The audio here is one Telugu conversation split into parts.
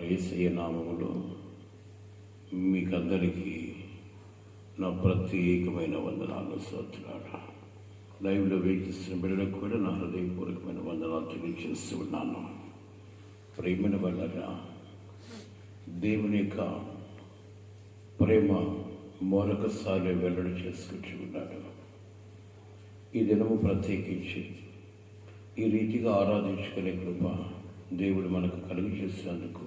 యేసయ్య నామములో మీకందరికీ నా ప్రత్యేకమైన వందనాలు, స్తోత్రాలు. లైవ్లో వీక్షిస్తున్న బిడ్డలకు కూడా నా హృదయపూర్వకమైన వందనాలు తెలియజేస్తూ ఉన్నాను. ప్రేమను వల్లరా దేవుని యొక్క ప్రేమ మరొకసారి వెల్లడి చేసుకుంటూ ఉన్నాడు. ఈ దినము ప్రత్యేకించి ఈ రీతిగా ఆరాధించుకునే కృప దేవుడు మనకు కలుగు చేసినందుకు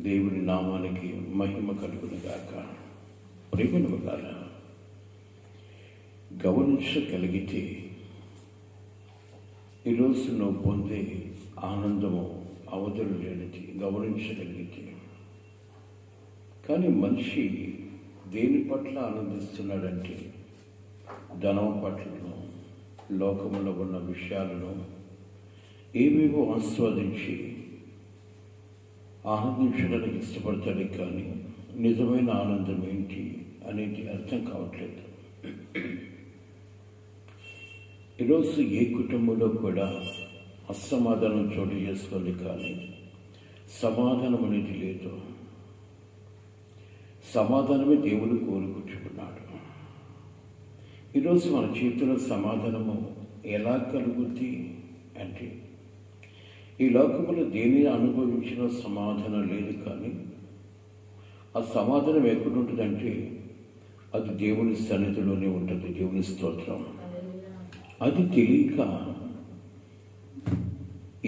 దేవుని నామానికి మహిమ కలుగునుగాక. ప్రేమను వల్ల గమనించగలిగితే ఈరోజు నువ్వు పొందే ఆనందము అవధులు లేనిది గమనించగలిగితే. కానీ మనిషి దేని పట్ల ఆనందిస్తున్నాడంటే ధనం పట్లను, లోకములో ఉన్న విషయాలను ఏవేవో ఆస్వాదించి ఆనందించడానికి ఇష్టపడతాడు. కానీ నిజమైన ఆనందం ఏంటి అనేది అర్థం కావట్లేదు. ఈరోజు ఏ కుటుంబంలో కూడా అసమాధానం చోటు చేసుకుంది, కానీ సమాధానం అనేది లేదు. సమాధానమే దేవుడు కోరుకుంటున్నాడు. ఈరోజు మన చేతిలో సమాధానము ఎలా కలుగుద్ది అంటే, ఈ లోకంలో దేనిని అనుభవించిన సమాధానం లేదు. కానీ ఆ సమాధానం ఎక్కడుంటుందంటే అది దేవుని సన్నిధిలోనే ఉంటుంది. దేవుని స్తోత్రం. అది తెలియక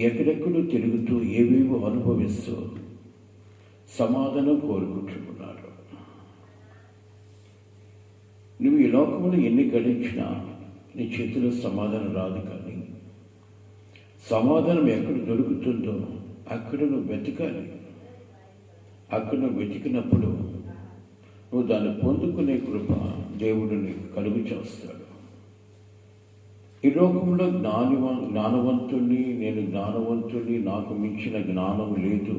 ఎక్కడెక్కడో తిరుగుతూ ఏవేవో అనుభవిస్తూ సమాధానం కోరుకుంటున్నారు. నువ్వు ఈ లోకంలో ఎన్ని గడించినా నీ చేతిలో సమాధానం రాదు. కానీ సమాధానం ఎక్కడ దొరుకుతుందో అక్కడ నువ్వు వెతకాలి. అక్కడ నువ్వు వెతికినప్పుడు నువ్వు దాన్ని పొందుకునే కృప దేవుడు నీకు కలుగు చేస్తాడు. ఈ లోకంలో జ్ఞానవంతుణ్ణి, నేను జ్ఞానవంతుణ్ణి, నాకు మించిన జ్ఞానం లేదు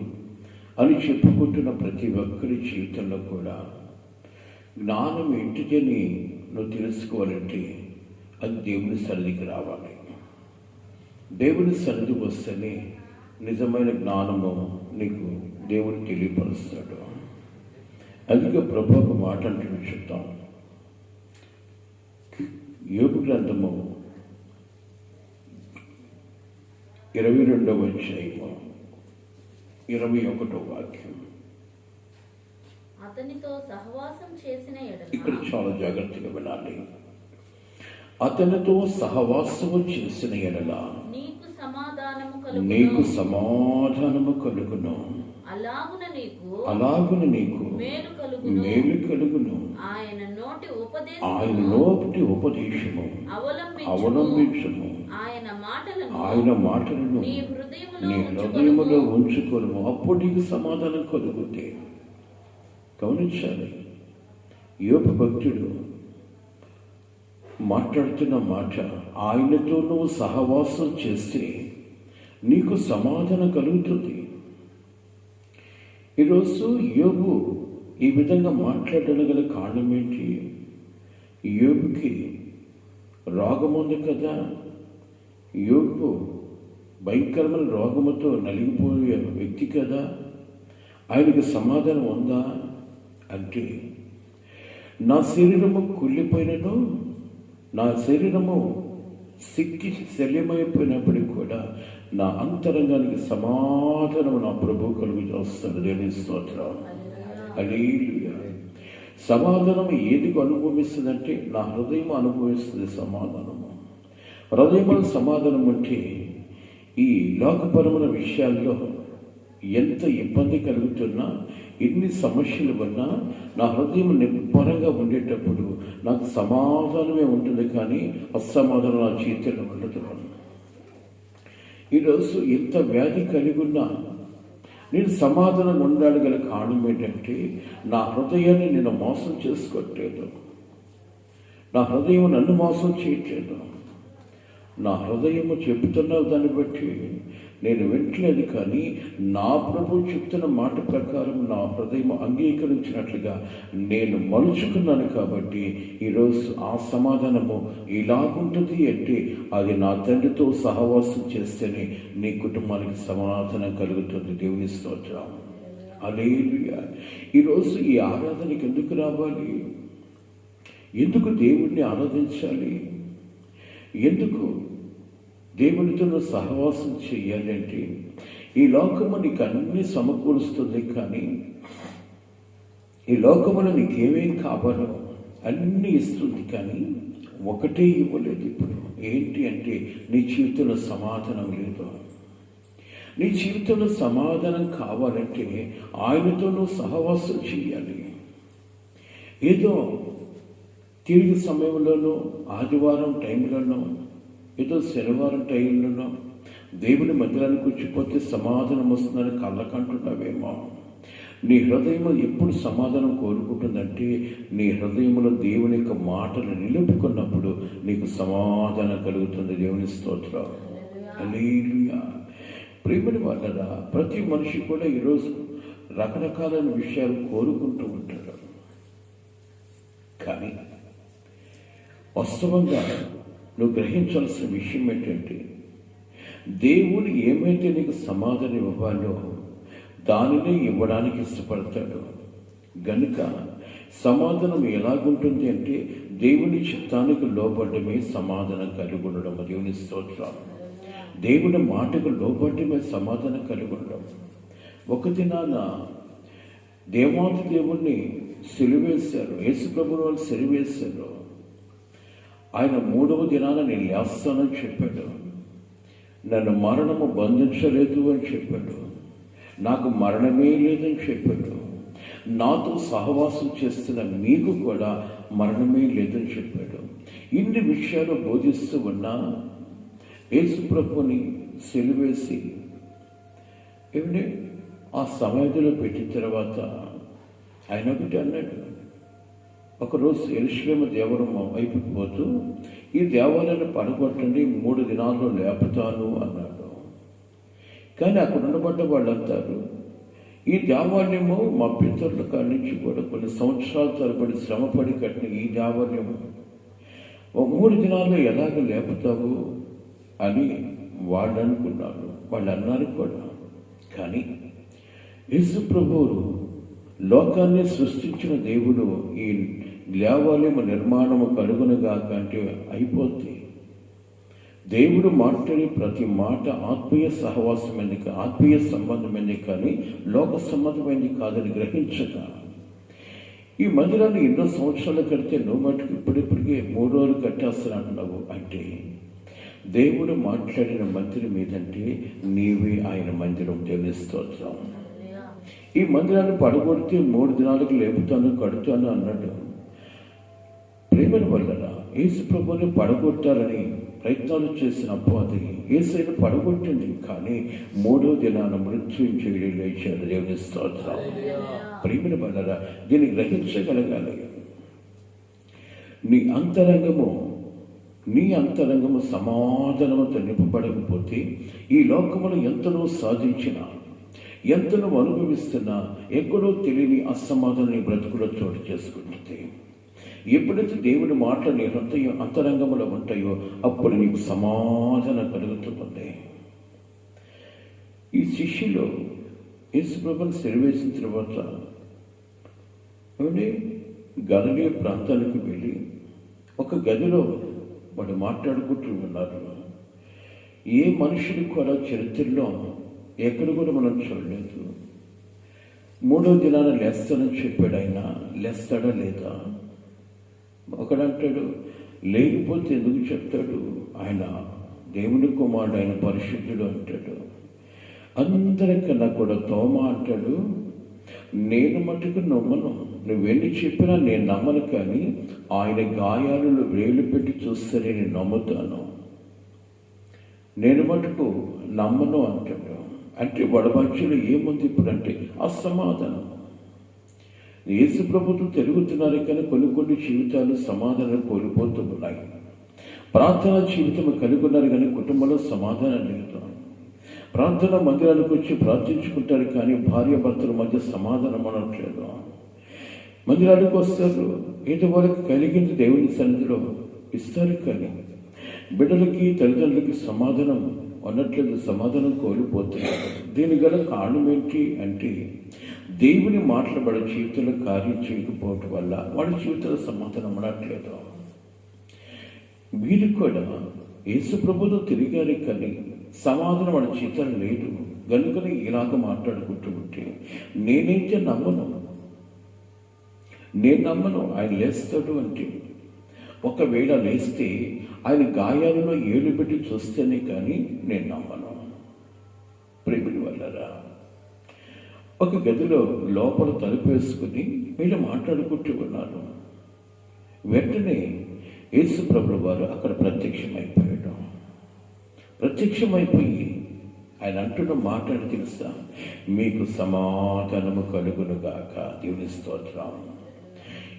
అని చెప్పుకుంటున్న ప్రతి ఒక్కరి జీవితంలో కూడా జ్ఞానం ఏంటిదని నువ్వు తెలుసుకోవాలంటే అది దేవుని సన్నిధికి రావాలి. దేవుని సన్నిధి వస్తేనే నిజమైన జ్ఞానము నీకు దేవుడు తెలియపరుస్తాడు. అందుకే ప్రభు ఒక మాట అంటూ చెప్తాం. యోబు గ్రంథము 22వ అధ్యాయము 21వ వాక్యం. అతనితో సహవాసం చేసిన ఎడల, ఇక్కడ చాలా జాగ్రత్తగా వినాలి. అతనితో సహవాసము చేసిన ఎడల నీకు సమాధానము కలుగును, అలాగున నీకు మేలు కలుగును. ఆయన నోటి ఉపదేశము అవలంబించుము. ఆయన మాటలను నీ హృదయములో ఉంచుకొనుము. అప్పుడు నీకు సమాధానం కలుగుతే. గమనించాలి, యోబు భక్తుడు మాట్లాడుతున్న మాట, ఆయనతో నువ్వు సహవాసం చేస్తే నీకు సమాధానం కలుగుతుంది. ఈరోజు యోబు ఈ విధంగా మాట్లాడడానికి గల కారణం ఏంటి? యోబుకి రోగం ఉంది కదా. యోబు భయంకరమైన రోగముతో నలిగిపోయే వ్యక్తి కదా. ఆయనకు సమాధానం ఉందా అంటే, నా శరీరము కుళ్ళిపోయినను, నా శరీరము సిక్కి శల్యమైపోయినప్పటికీ కూడా నా అంతరంగానికి సమాధానము నా ప్రభు కలుగు చేస్తాడు. దేవుని స్తోత్రం. హల్లెలూయా. సమాధానం ఏదికి అనుభవిస్తుందంటే నా హృదయం అనుభవిస్తుంది సమాధానము. హృదయంలో సమాధానం అంటే ఈ లోకపరమైన విషయాల్లో ఎంత ఇబ్బంది కలుగుతున్నా, ఎన్ని సమస్యలు ఉన్నా నా హృదయం నిబ్బరంగా ఉండేటప్పుడు నాకు సమాధానమే ఉంటుంది. కానీ అసమాధానం నా చేతిలో ఉండదు. ఈరోజు ఎంత వ్యాధి కలిగి ఉన్నా నేను సమాధానం ఉండాలి గల కారణం ఏంటంటే నా హృదయాన్ని నేను మోసం చేసుకోవట్లేదు. నా హృదయం నన్ను మోసం చేయట్లేదు. నా హృదయము చెబుతున్న దాన్ని బట్టి నేను వింటలేదు. కానీ నా ప్రభు చెప్తున్న మాట ప్రకారం నా హృదయం అంగీకరించినట్లుగా నేను మలుచుకున్నాను. కాబట్టి ఈరోజు ఆ సమాధానము ఇలాగుంటుంది అంటే అది నా తండ్రితో సహవాసం చేస్తేనే నీ కుటుంబానికి సమాధానం కలుగుతుంది. దేవుని స్తోత్రం. హల్లెలూయా. ఈరోజు ఈ ఆరాధనకి ఎందుకు రావాలి? ఎందుకు దేవుణ్ణి ఆరాధించాలి? ఎందుకు దేవునితో సహవాసం చేయాలి అంటే, ఈ లోకము నీకు అన్ని సమకూరుస్తుంది, కానీ ఈ లోకములో నీకేమేం కావాలో అన్నీ ఇస్తుంది, కానీ ఒకటే ఇవ్వలేదు. ఇప్పుడు ఏంటి అంటే, నీ జీవితంలో సమాధానం లేదు. నీ జీవితంలో సమాధానం కావాలంటే ఆయనతో నువ్వు సహవాసం చేయాలి. ఏదో తిరిగి సమయంలోనూ, ఆదివారం టైంలోనూ, ఏదో శనివారం టైంలోనూ దేవుని మందిరానికి వచ్చిపోతే సమాధానం వస్తుందని కళ్ళకంటున్నావేమో. నీ హృదయం ఎప్పుడు సమాధానం కోరుకుంటుందంటే, నీ హృదయంలో దేవుని యొక్క మాటలు నిలుపుకున్నప్పుడు నీకు సమాధానం కలుగుతుంది. దేవుని స్తోత్రం. హల్లెలూయా. ప్రేమని వాళ్ళ ప్రతి మనిషి కూడా ఈరోజు రకరకాలైన విషయాలు కోరుకుంటూ ఉంటారు, కానీ వాస్తవంగా నువ్వు గ్రహించాల్సిన విషయం ఏంటంటే, దేవుడు ఏమైతే నీకు సమాధానం ఇవ్వాలో దానినే ఇవ్వడానికి ఇష్టపడతాడు. గనుక సమాధానం ఎలాగుంటుంది అంటే, దేవుని చిత్తానికి లోబడమే సమాధానం కలిగి ఉండడం. దేవుని స్తోత్రం. దేవుని మాటకు లోబడమే సమాధానం కలిగి ఉండడం. ఒక దినాన దేవాది దేవుణ్ణి సిలువేశారు, యేసు ప్రభువు వాళ్ళు సిలువేశారు. ఆయన 3వ దినాన నేను లేస్తానని చెప్పాడు. నన్ను మరణము బంధించలేదు అని చెప్పాడు. నాకు మరణమే లేదని చెప్పాడు. నాతో సహవాసం చేస్తున్న మీకు కూడా మరణమే లేదని చెప్పాడు. ఇన్ని విషయాలు బోధిస్తూ ఉన్నా యేసు ప్రభువుని సిలువేసి ఏమిటి ఆ సమాధిలో పెట్టిన తర్వాత ఆయన ఒకటి అన్నాడు. ఒకరోజు యెరూషలేము దేవాలయం వైపుకి పోతూ, ఈ దేవాలయాన్ని పడగొట్టండి, 3 దినాల్లో లేపుతాను అన్నాడు. కానీ అక్కడ ఉండబడ్డ వాళ్ళంటారు, ఈ దేవాలయము మా పితరుల కాడి నుంచి కూడా కొన్ని సంవత్సరాల తరబడి శ్రమపడి కట్టిన ఈ దేవాలయము 3 దినాల్లో ఎలాగ లేపుతావు అని వాళ్ళు అనుకున్నారు. వాళ్ళు అన్నారు కూడా. కానీ యేసు ప్రభువు లోకాన్ని సృష్టించిన దేవుడు ఈ దేవాలయము నిర్మాణము కలుగునుగా కంటే అయిపోద్ది. దేవుడు మాట్లాడే ప్రతి మాట ఆత్మీయ సహవాసమైంది, ఆత్మీయ సంబంధమైంది, కానీ లోక సంబంధమైంది కాదని గ్రహించక ఈ మందిరాన్ని ఎన్నో సంవత్సరాలు కడితే నువ్వు మటుకు ఇప్పటికే 3 రోజులు కట్టేస్తానంటున్నావు అంటే, దేవుడు మాట్లాడిన మందిరం మీదంటే నీవే ఆయన మందిరం. దేవుని స్తోత్రం. ఈ మందిరాన్ని పడగొడితే 3 దినాలకు లేపుతాను, కడుతాను అన్నాడు. ప్రేమల వల్ల యేసు ప్రభువుని పడగొట్టాలని ప్రయత్నాలు చేసిన అపవాది యేసుని పడగొట్టింది, కానీ 3వ దినాన మృత్యుంజయుడు లేచాడు. దేవుని స్తోత్రం. ప్రేమల వల్ల దీన్ని గ్రహించగలగాలి. నీ అంతరంగము సమాధానంతో నింపబడకపోతే ఈ లోకమును ఎంతనో సాధించినా, ఎంతనో అనుభవిస్తున్నా, ఎక్కడో తెలియని అసమాధానం బ్రతుకులో చోటు చేసుకుంటుంది. ఎప్పుడైతే దేవుని మాటలు నీ హృదయం అంతరంగంలో ఉంటాయో అప్పుడు నీకు సమాధానం కలుగుతుంది. ఈ శిష్యులు యేసు ప్రభువుని సిలువేసిన తర్వాత గలిలయ ప్రాంతానికి వెళ్ళి ఒక గదిలో వాళ్ళు మాట్లాడుకుంటూ ఉన్నారు. ఏ మనుషులు కూడా చరిత్రలో ఎక్కడ కూడా మనం చూడలేదు. 3వ దినాన లేస్తానని చెప్పాడు ఆయన. లేస్తాడా లేదా? ఒకడంటాడు, లేకపోతే ఎందుకు చెప్తాడు? ఆయన దేవుని కుమారుడు, ఆయన పరిశుద్ధుడు అంటాడు. అందరికన్నా కూడా తోమ అంటాడు, నేను మటుకు నమ్మను, నువ్వెన్ని చెప్పినా నేను నమ్మను, కానీ ఆయన గాయాలలో వేలు పెట్టి చూస్తే నేను నమ్ముతాను, నేను మటుకు నమ్మను అంటాడు. అంటే వాడి మధ్యలో ఏముంది ఇప్పుడు అంటే అసమాధానం. యేసు ప్రభుత్వం తిరుగుతున్నారు, కానీ కొన్ని జీవితాలు సమాధానం కోల్పోతూ ఉన్నాయి. ప్రార్థనా జీవితం కలిగి ఉన్నారు, కానీ కుటుంబంలో సమాధానం లేదు. ప్రార్థన మందిరానికి వచ్చి ప్రార్థించుకుంటారు, కానీ భార్య భర్తల మధ్య సమాధానం అనట్లేదు. మందిరానికి వస్తారు, ఏదో వాళ్ళకి కలిగింది దేవుని సన్నిధిలో ఇస్తారు, కానీ బిడ్డలకి తల్లిదండ్రులకి సమాధానం అనట్లేదు, సమాధానం కోల్పోతున్నారు. దీని గల కారణం ఏంటి అంటే దేవుని మాటలు వాడి జీవితంలో కార్యం చేయకపోవటం వల్ల వాడి జీవితంలో సమాధానం ఉండట్లేదు. మీరు కూడా యేసు ప్రభుతో తిరిగారే కానీ సమాధానం వాడి జీవితంలో లేదు. కనుకనే ఇలాగ మాట్లాడుకుంటూ ఉంటే నేనైతే నేను నమ్మను ఆయన లేస్తాడు అంటే. ఒకవేళ లేస్తే ఆయన గాయాలలో ఏలు పెట్టి చూస్తేనే కానీ నేను నమ్మను. ప్రేమిడి వల్లరా ఒక గదిలో లోపల తలుపు వేసుకుని వీళ్ళు మాట్లాడుకుంటూ ఉన్నారు. వెంటనే యేసు ప్రభువు వారు అక్కడ ప్రత్యక్షమైపోయాడు. ప్రత్యక్షమైపోయి ఆయన అంటున్న మాట్లాడి తెలుసా, మీకు సమాధానము కలుగునుగాక. దేవుని స్తోత్రం.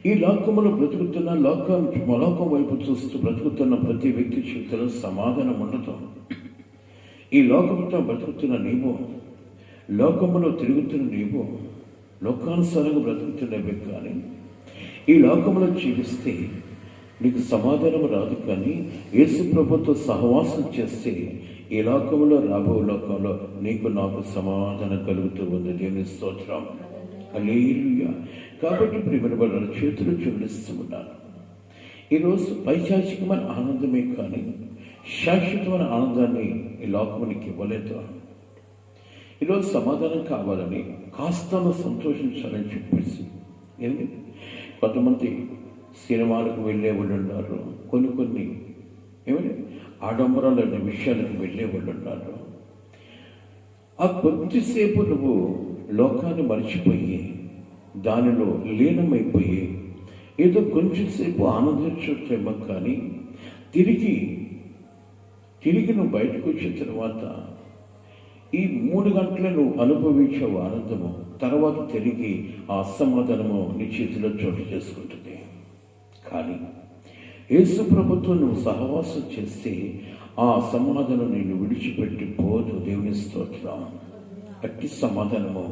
ఈ లోకములో బ్రతుకుతున్న లోకం వైపు చూస్తూ బ్రతుకుతున్న ప్రతి వ్యక్తి జీవితంలో సమాధానం ఉండదు. ఈ లోకంతో బ్రతుకుతున్న నీవు, లోకములో తిరుగుతున్న నీవు లోకానుసారంగా బ్రతుకుతున్నవే కానీ ఈ లోకంలో జీవిస్తే నీకు సమాధానం రాదు. కానీ యేసు ప్రభుతో సహవాసం చేస్తే ఈ లోకంలో రాబో లోకంలో నీకు నాకు సమాధానం కలుగుతూ ఉంది. దేవుని స్తోత్రం. హల్లెలూయా. కాబట్టి ప్రియమైన వాళ్ళ చేతులు చూపిస్తూ ఉన్నారు. ఈరోజు పైశాచికమైన ఆనందమే కానీ శాశ్వతమైన ఆనందాన్ని ఈ లోకమునికి ఇవ్వలేదు. ఈరోజు సమాధానం కావాలని కాస్త సంతోషించాలని చెప్పేసి కొంతమంది సినిమాలకు వెళ్ళే వాళ్ళు ఉన్నారు, కొన్ని ఆడంబరాలు అనే విషయాలకు వెళ్ళే వాళ్ళు ఉన్నారు. ఆ కొద్దిసేపు నువ్వు లోకాన్ని మర్చిపోయి దానిలో లీనమైపోయి ఏదో కొంచెంసేపు ఆనందించవచ్చేమో కానీ తిరిగి నువ్వు బయటకు వచ్చిన తర్వాత ఈ 3 గంటలు నువ్వు అనుభవించే ఆనందము తర్వాత తిరిగి ఆ అసమాధానము నీ చేతిలో చోటు చేసుకుంటుంది. కానీ యేసు ప్రభుతో నువ్వు సహవాసం చేస్తే ఆ సమాధానం నేను విడిచిపెట్టి పోదు. దేవుని స్తోత్రం. అట్టి సమాధానము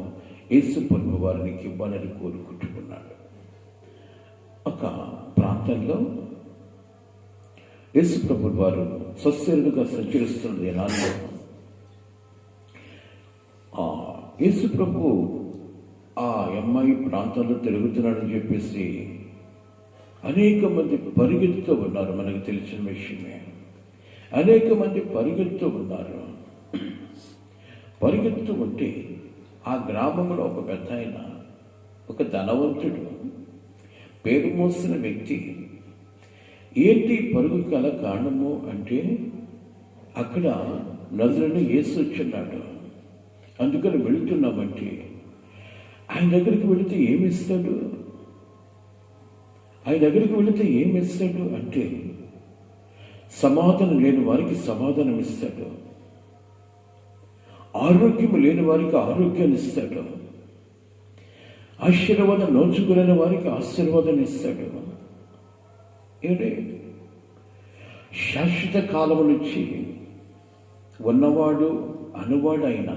యేసు ప్రభు వారికి ఇవ్వాలని కోరుకుంటున్నాడు. ఒక ప్రాంతంలో యేసు ప్రభు వారు స్వస్థులుగా సంచరిస్తున్న దినాల్లో యేసు ప్రభు ఆ అమ్మాయి ప్రాంతంలో తిరుగుతున్నాడని చెప్పేసి అనేక మంది పరిగెత్తుతూ ఉన్నారు. మనకు తెలిసిన విషయమే. అనేక మంది పరిగెత్తుతూ ఉన్నారు. పరిగెత్తుతూ ఉంటే ఆ గ్రామంలో ఒక పెద్ద ఆయన, ఒక ధనవంతుడు, పేరు మోసిన వ్యక్తి, ఏంటి పరుగు కల కారణము అంటే అక్కడ నజరుడైన యేసు వచ్చున్నాడు, అందుకని వెళుతున్నామంటే ఆయన దగ్గరికి వెళితే ఏమిస్తాడు? ఆయన దగ్గరికి వెళితే ఏమిస్తాడు అంటే సమాధానం లేని వారికి సమాధానం ఇస్తాడు, ఆరోగ్యం లేని వారికి ఆరోగ్యాన్ని ఇస్తాడు, ఆశీర్వాదం నోచుకునే వారికి ఆశీర్వాదం ఇస్తాడు. ఏంటి శాశ్వత కాలం నుంచి ఉన్నవాడు అనువాడు అయినా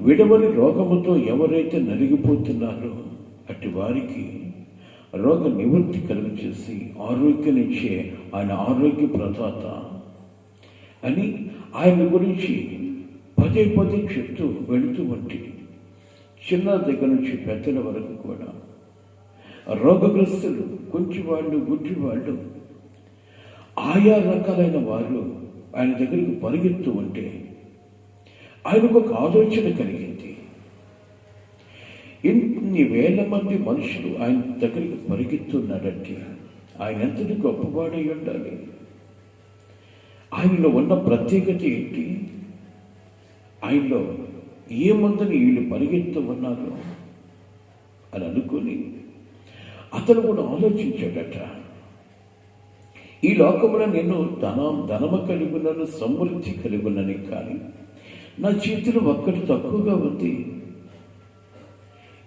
విడవని రోగముతో ఎవరైతే నలిగిపోతున్నారో అట్టి వారికి రోగ నివృత్తి కలుగు చేసి ఆరోగ్యాన్నిచ్చే ఆయన ఆరోగ్య ప్రదాత అని ఆయన గురించి పదే చెప్తూ వెళుతూ ఉంటే చిన్న దగ్గర నుంచి పెద్దల వరకు కూడా రోగగ్రస్తులు, కొంచెవాళ్ళు, గుడ్డివాళ్ళు, ఆయా రకాలైన వారు ఆయన దగ్గరికి పరిగెత్తు ఉంటే ఆయనకు ఒక ఆలోచన కలిగింది. ఇన్ని వేల మంది మనుషులు ఆయన దగ్గరికి పరిగెత్తున్నాడంటే ఆయన ఎంతటి గొప్పవాడై ఉండాలి. ఆయనలో ఉన్న ప్రత్యేకత ఏంటి? ఆయనలో ఏమందని వీళ్ళు పరిగెత్తు ఉన్నారు అని అనుకుని అతను కూడా ఆలోచించాడట. ఈ లోకంలో నేను ధనము కలిగి ఉన్నాను, సమృద్ధి కలిగి ఉన్నాను, కానీ నా చేతిలో ఒక్కటి తక్కువగా ఉంది.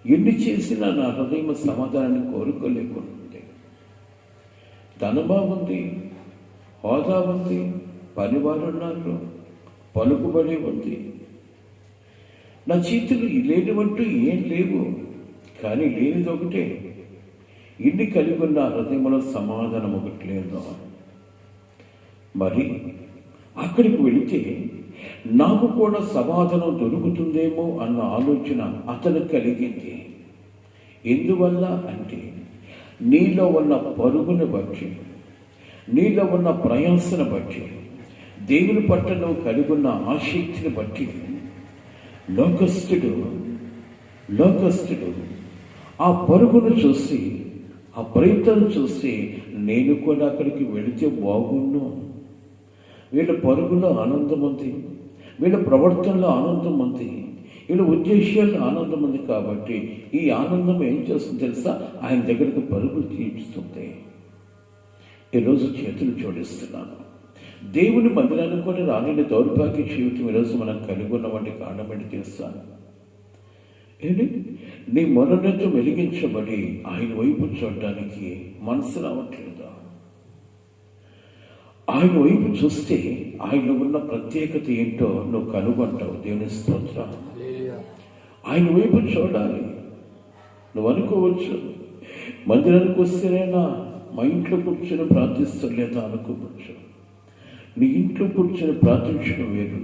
ఎన్ని చేసినా నా హృదయం సమాధానాన్ని కోరుకోలేకుంటుంది. ధనమా ఉంది, హోదా ఉంది, పనివారున్నారు, పలుకుబడి ఉంది. నా చేతులు లేనివంటూ ఏం లేవు, కానీ లేనిది ఒకటే. ఇన్ని కలిగి ఉన్న హృదయంలో సమాధానం ఒకటి లేదు. మరి అక్కడికి వెళితే నాకు కూడా సమాధానం దొరుకుతుందేమో అన్న ఆలోచన అతను కలిగింది. ఎందువల్ల అంటే నీలో ఉన్న పరుగును బట్టి, నీలో ఉన్న ప్రయాసను బట్టి, దేవుని పట్ల నువ్వు కలిగి ఉన్న ఆసక్తిని బట్టి లోకస్తుడు ఆ పరుగును చూసి, ఆ ప్రయత్నం చూసి నేను కూడా అక్కడికి వెళితే బాగుండు, వీళ్ళ పరుగులో ఆనందం ఉంది, వీళ్ళ ప్రవర్తనలో ఆనందం ఉంది, వీళ్ళ ఉద్దేశాల్లో ఆనందం ఉంది, కాబట్టి ఈ ఆనందం ఏం చేస్తుంది తెలుసా, ఆయన దగ్గరికి పరుగులు తీపిస్తుంది. ఈరోజు చేతులు జోడిస్తున్నాను. దేవుని మందిరానికి కూడా రాని దౌర్భాగ్య జీవితం ఈరోజు మనం కలిగి ఉన్నటువంటి కారణం ఏంటి తెలుసా? ఏంటి, నీ మనోన్నతం వెలిగించబడి ఆయన వైపు చూడడానికి మనసు రావట్లేదా? ఆయన వైపు చూస్తే ఆయన ఉన్న ప్రత్యేకత ఏంటో నువ్వు కనుగొంటావు. దేవుని స్తోత్రం. ఆయన వైపు చూడాలి. నువ్వు అనుకోవచ్చు, మందిరానికి వస్తేనేనా మా ఇంట్లో కూర్చొని ప్రార్థిస్తలేదా అనుకోవచ్చు. నీ ఇంట్లో కూర్చొని ప్రార్థించడం వేరు,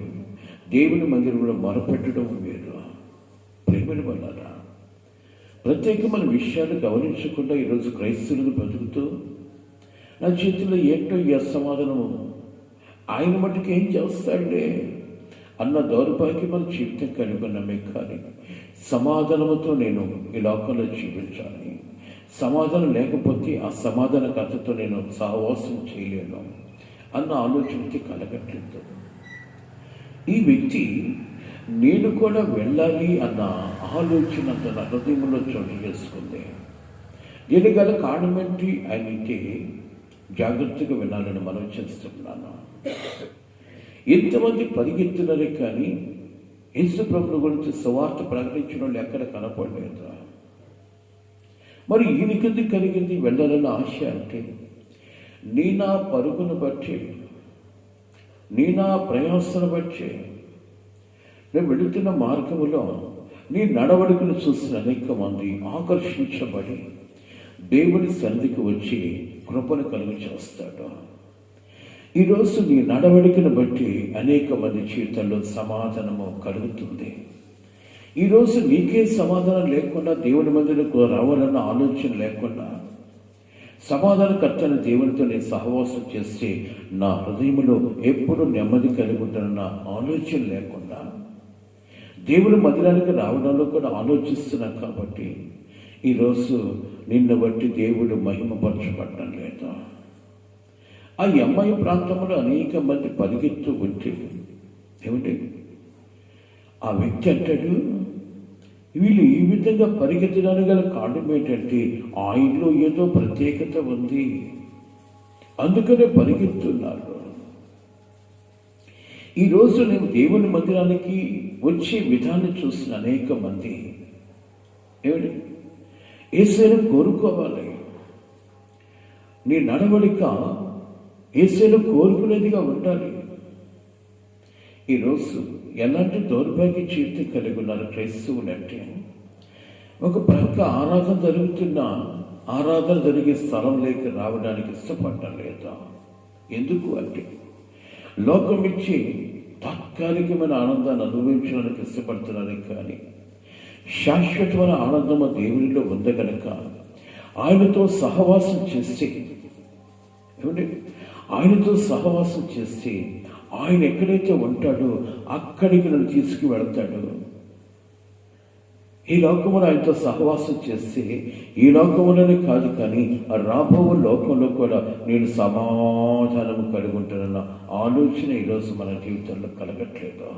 దేవుని మందిరంలో మొరపెట్టడం వేరు. ప్రేమని వల్ల ప్రత్యేకమైన విషయాలు గమనించకుండా ఈరోజు క్రైస్తవులను బ్రతుకుతూ నా చేతిలో ఏంటో ఈ అసమాధానము, ఆయన మట్టుకు ఏం చేస్తాడే అన్న దౌర్భాగ్యమైన జీవితం కనుగొన్నమే. కానీ సమాధానముతో నేను ఈ లోకంలో జీవించాలి, సమాధానం లేకపోతే ఆ సమాధానకర్తతో నేను సహవాసం చేయలేను అన్న ఆలోచనకి కలగట్లేదు. ఈ వ్యక్తి నేను కూడా వెళ్ళాలి అన్న ఆలోచన తన హృదయంలో చోటు చేసుకుంది. దీని గల కారణం ఏంటి అయితే జాగ్రత్తగా వినాలని మనం చేస్తున్నాను. ఎంతమంది పరిగెత్తులరే కానీ యేసు ప్రభువు గురించి సువార్త ప్రకటించిన వాళ్ళు ఎక్కడ కనపడలేదా? మరి ఈయనకింది కలిగింది వెళ్ళాలన్న ఆశ అంటే, నీ నా పరుగును బట్టి, నీ నా ప్రయాసను బట్టి, నేను వెళుతున్న మార్గంలో నీ నడవడికను చూసిన అనేక మంది ఆకర్షించబడి దేవుని సన్నిధికి వచ్చి కృపను కలుగు చేస్తాడు. ఈరోజు నీ నడవడికను బట్టి అనేక మంది జీవితంలో సమాధానము కలుగుతుంది. ఈరోజు నీకే సమాధానం లేకుండా దేవుని మందిరకు రావాలన్న ఆలోచన లేకుండా, సమాధానకర్తైన దేవునితో నేను సహవాసం చేస్తే నా హృదయంలో ఎప్పుడు నెమ్మది కలిగి ఉంటానన్న ఆలోచన లేకుండా, దేవుని మందిరానికి రావడంలో కూడా ఆలోచిస్తున్నాం. కాబట్టి ఈరోజు నిన్ను బట్టి దేవుడు మహిమపరచబడడం లేదు. ఆ అమ్మాయి ప్రాంతంలో అనేక మంది పరిగెత్తు ఉంటే ఏమిటి, ఆ వ్యక్తి అంటాడు, వీళ్ళు ఈ విధంగా పరిగెత్తడానికి గల కారణం ఏంటంటే ఆయనలో ఏదో ప్రత్యేకత ఉంది, అందుకనే పరిగెత్తున్నారు. ఈరోజు నేను దేవుని మందిరానికి వచ్చే విధానం చూసిన అనేక మంది ఏమిటి, యేసును కోరుకోవాలి. నీ నడవడిక యేసును కోరుకునేదిగా ఉండాలి. ఈరోజు ఎలాంటి దౌర్భాగ్య జీవితం కలిగి ఉన్నారు క్రైస్తవులు అంటే, ఒక ప్రక్క ఆరాధన జరుగుతున్న ఆరాధన జరిగే స్థలంలోకి రావడానికి ఇష్టపడటం లేదా? ఎందుకు అంటే లోకం ఇచ్చి తాత్కాలికమైన ఆనందాన్ని అనుభవించడానికి ఇష్టపడుతున్నారు, కానీ శాశ్వతమైన ఆనందము దేవునిలో ఉంది కనుక ఆయనతో సహవాసం చేస్తే ఏమంటే, ఆయనతో సహవాసం చేస్తే ఆయన ఎక్కడైతే ఉంటాడో అక్కడికి నన్ను తీసుకువెళ్తాడు. ఈ లోకములో ఆయనతో సహవాసం చేస్తే ఈ లోకములోనే కాదు కానీ రాబో లోకంలో కూడా నేను సమాధానము కలిగి ఉంటానన్న ఆలోచన ఈరోజు మన జీవితంలో కలగట్లేదు.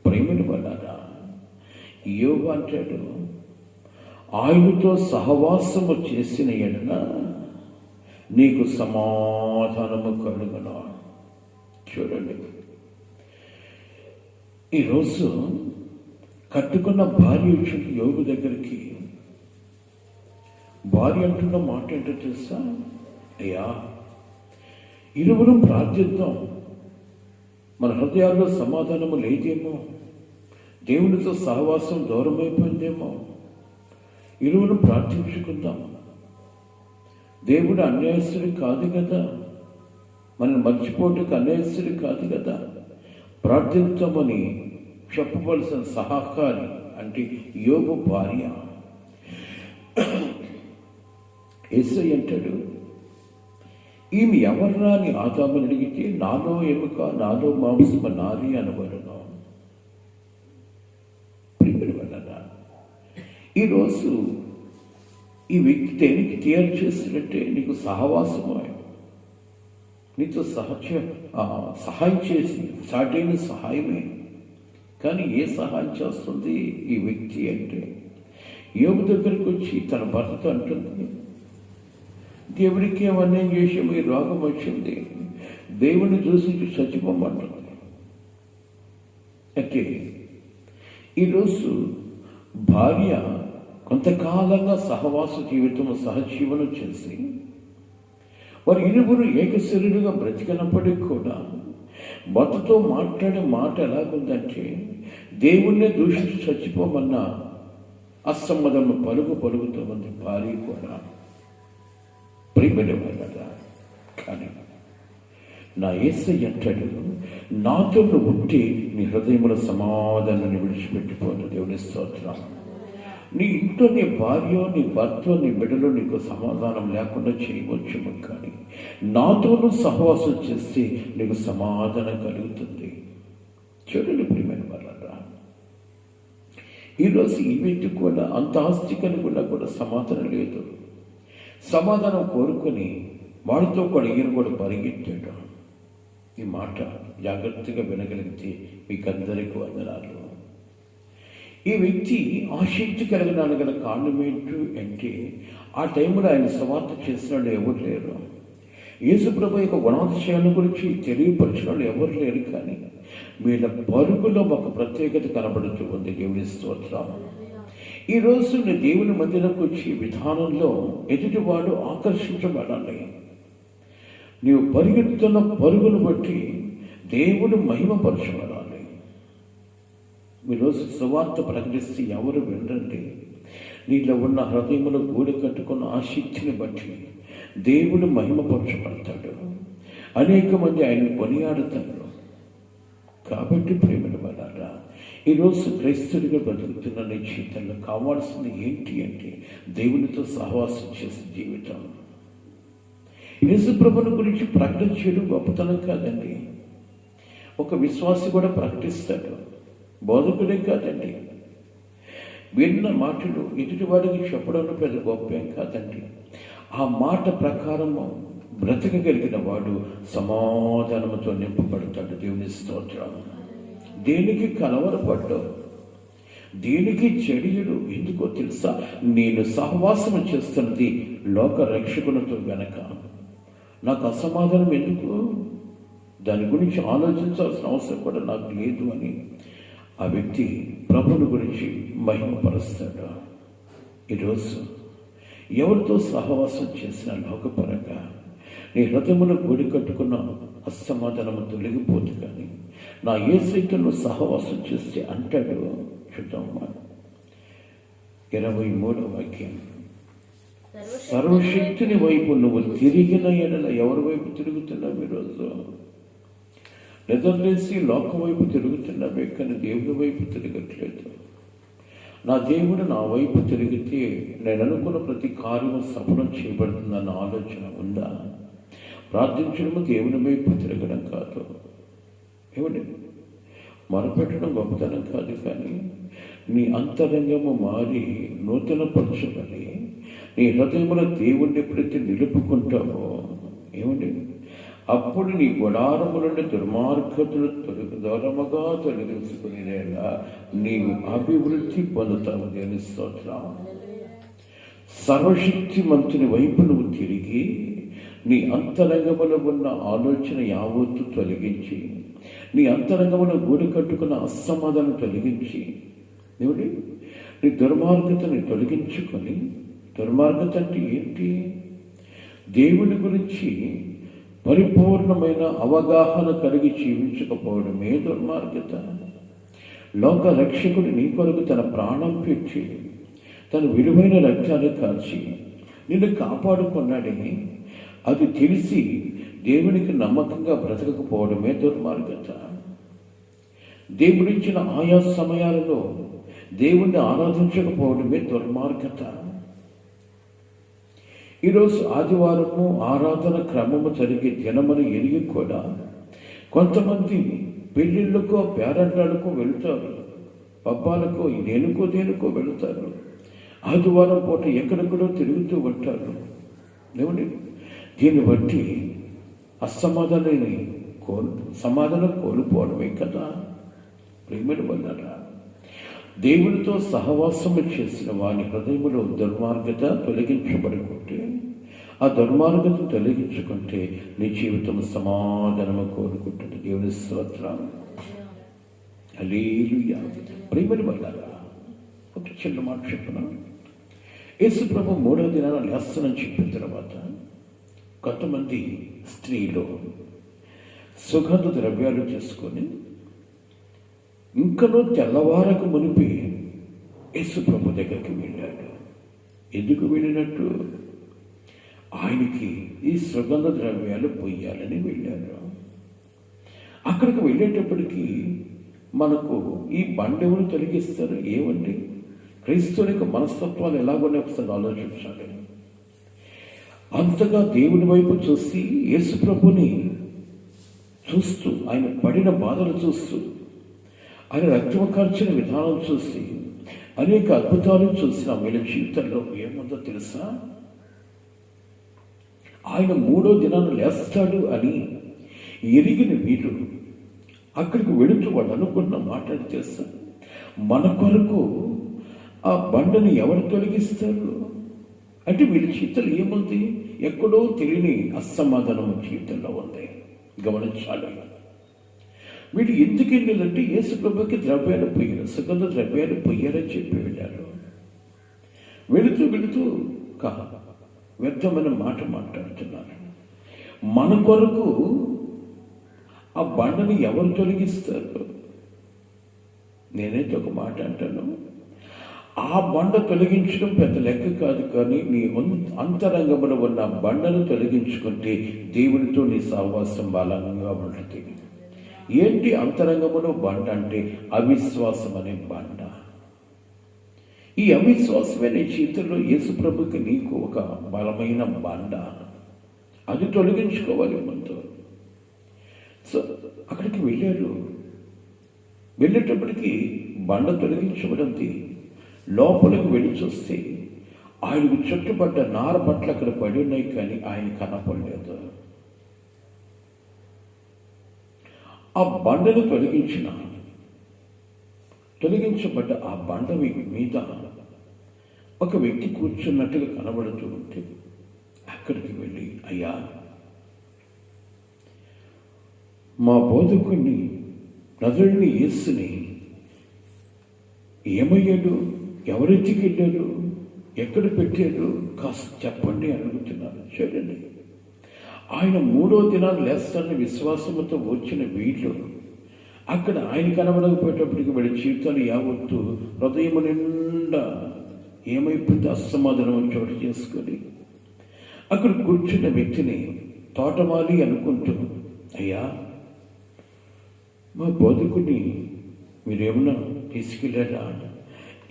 ప్రేమను వలన యోబు అంటాడు, ఆయనతో సహవాసము చేసిన ఎడల నీకు సమాధానము కలుగును. చూడండి, ఈరోజు కట్టుకున్న భార్య వచ్చింది యోబు దగ్గరికి. భార్య అంటున్న మాట ఏంటో తెలుసా? అయ్యా, ఇరువురు ప్రార్థిద్దాం, మన హృదయాల్లో సమాధానము లేదేమో, దేవునితో సహవాసం దూరం అయిపోయిందేమో, ఇరువురు ప్రార్థించుకుందాం. దేవుడు అన్యాయస్తుడు కాదు కదా, మనం మర్చిపోవటానికి అన్యాయస్తుడు కాదు కదా. ప్రార్థించమని చెప్పవలసిన సహకారి అంటే యోబు భార్య. యేసయ్య అంటాడు, ఈమె ఎవర్రా అని ఆదాముని అడిగితే నాలో ఎముక నాలో మాంసము నారి అనబడును. ప్రియమైన వాళ్ళారా, ఈరోజు ఈ వ్యక్తి దేనికి తయారు చేసినట్టే నీకు సహవాసము, నీతో సహాయం చేసి సాటైన సహాయమే. కానీ ఏ సహాయం చేస్తుంది ఈ వ్యక్తి అంటే, యోబు దగ్గరికి వచ్చి తన భర్తతో అంటుంది, దేవుడికి ఏమన్నా చేసాము, ఈ రోగం వచ్చింది, దేవుడిని చూసి చచ్చిపోమంటుంది. అయితే ఈరోజు భార్య కొంతకాలంగా సహవాస జీవితం సహజీవనం చేసి వారు ఇరువురు ఏకశరీరుగా బ్రతికినప్పటికీ కూడా భర్తతో మాట్లాడే మాట ఎలాగుందంటే, దేవుణ్ణే దూషించి చచ్చిపోమన్న అసమ్మదము పలుకుతూ ఉంది భార్య కూడా. ప్రియమైన కానీ నా యేసయ్య అంటాడు, నాతో ఉంటే నీ హృదయముల సమాధానాన్ని విడిచిపెట్టిపోను. దేవుని స్తోత్రం. నీ ఇంట్లో నీ భార్య నీ భర్త నీ బిడ్డలో నీకు సమాధానం లేకుండా చేయవచ్చు, కానీ నాతోనూ సహవాసం చేస్తే నీకు సమాధానం కలుగుతుంది. చూడండి ప్రియమైన వాళ్ళరా, ఈరోజు ఈ వ్యక్తి కూడా అంత ఆస్తి కలిగి కూడా సమాధానం లేదు. సమాధానం కోరుకొని వాడితో కూడా ఈయన కూడా పరిగెత్తాడు. ఈ మాట జాగ్రత్తగా వినగలిగితే మీకందరికీ వందనాలు. ఈ వ్యక్తి ఆసక్తి కలిగడానికి గల కారణం ఏంటి అంటే, ఆ టైంలో ఆయన సువార్త చేసిన వాళ్ళు ఎవరు లేరు. యేసుప్రభు యొక్క గుణాతిశయాల గురించి తెలియపరిచిన వాళ్ళు ఎవరు లేరు. కానీ వీళ్ళ పరుగులో ఒక ప్రత్యేకత కనబడుతూ ఉంది. దేవుని స్తోత్రం. ఈరోజు నీ దేవుని మందిరంకి వచ్చే విధానంలో ఎదుటివాడు ఆకర్షించబడాలి. నీవు పరిగెత్తుతున్న పరుగును బట్టి దేవుడు మహిమపరచబడాలి. ఈరోజు సువార్త ప్రకటిస్తే ఎవరు వినరండి. నీలో ఉన్న హృదయములో గూడు కట్టుకున్న ఆసక్తిని బట్టి దేవుడు మహిమపరచబడతాడు. అనేక మంది ఆయన కొనియాడుతారు. కాబట్టి ప్రేమల వల్ల ఈరోజు క్రైస్తవుడిగా బ్రతుకుతున్న నీ జీవితంలో కావాల్సింది ఏంటి అంటే, దేవునితో సహవాసం చేసే జీవితం. యేసుప్రభుని గురించి ప్రకటన చేయడం గొప్పతనం కాదండి. ఒక విశ్వాసి కూడా ప్రకటిస్తాడు, బోధకుడే కాదండి. విన్న మాటలు ఎదుటివాడికి చెప్పడంలో పెద్ద గొప్పేం కాదండి. ఆ మాట ప్రకారము బ్రతకగలిగిన వాడు సమాధానంతో నింపబడతాడు. దేవుని స్తోత్రం. దేనికి కలవరపడ్డావు, దేనికి చెడియడు, ఎందుకో తెలుసా? నేను సహవాసం చేస్తున్నది లోక రక్షకునితో గనక నాకు అసమాధానం ఎందుకు, దాని గురించి ఆలోచించాల్సిన అవసరం కూడా నాకు లేదు అని ఆ వ్యక్తి ప్రభుని గురించి మహిమపరుస్తాడు. ఈరోజు ఎవరితో సహవాసం చేసిన లోకపరంగా నీ హృదయమును గూడి కట్టుకున్న అసమాధానము తొలగిపోదు. కానీ నా యేసయ్యతో సహవాసం చేస్తే అంటాడు. చూద్దామా 23వ వాక్యం. సర్వశక్తిని వైపు నువ్వు తిరిగిన ఎడల ఎవరి వైపు తిరుగుతున్నావు? ఈరోజు నిద్రలేసి లోకం వైపు తిరుగుతున్నావే, కానీ దేవుడి వైపు తిరగట్లేదు. నా దేవుడు నా వైపు తిరిగితే నేను అనుకున్న ప్రతి కార్యము సఫలం చేయబడుతుందన్న ఆలోచన ఉందా? ప్రార్థించడము దేవుని వైపు తిరగడం కాదు. ఏమండి, మొరపెట్టడం గొప్పతనం కాదు. కానీ నీ అంతరంగము మారి నూతనపరచబడి నీ హృదయమున దేవుణ్ణి ఎప్పుడైతే నిలుపుకుంటావో, ఏమండి, అప్పుడు నీ గుడారము నుండి దుర్మార్గతలు దూరముగా తొలగించుకునేలా నీవు అభివృద్ధి పొందుతావు. దేని స్తోత్రం. సర్వశక్తిమంతుని వైపు నువ్వు తిరిగి నీ అంతరంగములో ఉన్న ఆలోచన యావత్తు తొలగించి, నీ అంతరంగమును గూడు కట్టుకున్న అసమాధానం తొలగించి, ఏమిటి, నీ దుర్మార్గతని తొలగించుకొని, దుర్మార్గత అంటే ఏంటి? దేవుని గురించి పరిపూర్ణమైన అవగాహన కలిగి జీవించకపోవడమే దుర్మార్గత. లోక రక్షకుడు నీ కొరకు తన ప్రాణం పెట్టి తన విలువైన రక్తాన్ని కార్చి నిన్ను కాపాడుకున్నాడని అది తెలిసి దేవునికి నమ్మకంగా బ్రతకకపోవడమే దుర్మార్గత. దేవుడిచ్చిన ఆయా సమయాలలో దేవుణ్ణి ఆరాధించకపోవడమే దుర్మార్గత. ఈరోజు ఆదివారము ఆరాధన క్రమము జరిగే దినమని ఎరిగి కూడా కొంతమంది పెళ్ళిళ్ళకో పేరంటాలకు వెళుతారు, పబ్బాలకో దేనికో వెళుతారు. ఆదివారం పూట ఎక్కడెక్కడో తిరుగుతూ ఉంటారు. ఏమండి, దీన్ని బట్టి సమాధానం కోల్పోవడమే కదా. ప్రేమల వల్ల దేవునితో సహవాసము చేసిన వాని హృదయంలో దుర్మార్గత తొలగించబడుకుంటే, ఆ దుర్మార్గత తొలగించుకుంటే నీ జీవితం సమాధానము కోరుకుంటుంది. దేవుని స్తోత్రం. హల్లెలూయా. ప్రేమల వల్ల ఒక చిన్న మాట చెప్పిన, యేసు ప్రభు 3వ దినాన లేస్తానని చెప్పిన తర్వాత కొంతమంది స్త్రీలు సుగంధ ద్రవ్యాలు చేసుకొని ఇంకనూ తెల్లవారకు మునిపి యేసు ప్రభు దగ్గరికి వెళ్ళాడు. ఎందుకు వెళ్ళినట్టు? ఆయనకి ఈ సుగంధ ద్రవ్యాలు పొయ్యాలని వెళ్ళాడు. అక్కడికి వెళ్ళేటప్పటికీ మనకు ఈ బండెవులు తొలగిస్తారు. ఏమండి, క్రైస్తవునికి మనస్తత్వాలు ఎలాగోనే ఒకసారి ఆలోచించాలి. అంతగా దేవుని వైపు చూసి యేసు ప్రభుని చూస్తూ, ఆయన పడిన బాధలు చూస్తూ, ఆయన రక్తము కార్చిన విధానం చూసి, అనేక అద్భుతాలు చూసిన వీళ్ళ జీవితంలో ఏముందో తెలుసా? ఆయన 3వ దినాన లేస్తాడు అని ఎరిగిన వీరు అక్కడికి వెళుతూ వాళ్ళు అనుకున్న మాటలు తెలుసా? మన కొరకు ఆ బండను ఎవరు తొలగిస్తారు అంటే వీళ్ళ జీవితంలో ఏముంది? ఎక్కడో తెలియని అసమాధానం జీవితంలో ఉంది. గమనించాలి. వీళ్ళు ఎందుకు వెళ్ళారంటే యేసు ప్రభుకి ద్రవ్యాలు పొయ్యారు, సుగంధ ద్రవ్యాలు పొయ్యారని చెప్పి వెళ్ళారు. వెళుతూ వ్యర్థమైన మాట మాట్లాడుతున్నారు. మన కొరకు ఆ బండని ఎవరు తొలగిస్తారు? నేనైతే ఒక మాట అంటాను, ఆ బండ తొలగించడం పెద్ద లెక్క కాదు, కానీ నీ అంతరంగంలో ఉన్న బండను తొలగించుకుంటే దేవునితో నీ సహవాసం బలంగా ఉంటుంది. ఏంటి అంతరంగంలో బండ అంటే? అవిశ్వాసం అనే బండ. ఈ అవిశ్వాసమే నీ జీవితంలో యేసు ప్రభుకి నీకు ఒక బలమైన బండ. అది తొలగించుకోవాలి ముందు. సో అక్కడికి వెళ్ళారు. వెళ్ళేటప్పటికి బండ తొలగించబడింది. లోపలికి వెళ్ళి చూస్తే ఆయనకు చుట్టుపడ్డ నార బట్టలు అక్కడ పడి ఉన్నాయి, కానీ ఆయన కనపడలేదు. ఆ బండను తొలగించబడ్డ ఆ బండ మీద ఒక వ్యక్తి కూర్చున్నట్టుగా కనబడుతూ ఉంటే అక్కడికి వెళ్ళి, అయ్యా, మా బోధకుని నజరుడిని యేసుని ఏమయ్యాడు, ఎవరెత్తికెళ్ళాడు, ఎక్కడ పెట్టాడు, కాస్త చెప్పండి అడుగుతున్నారు. చూడండి, ఆయన 3వ దినాలు లేస్తానని విశ్వాసంతో వచ్చిన వీళ్ళు అక్కడ ఆయన కనబడకపోయేటప్పటికి వీడి జీవితాలు యావత్తు హృదయం నిండా ఏమైపోతే అసమాధానం చోటు చేసుకొని అక్కడ కూర్చున్న వ్యక్తిని తోటమాలి అనుకుంటూ, అయ్యా, మా బోధకుని మీరేమన్నా తీసుకెళ్ళారా,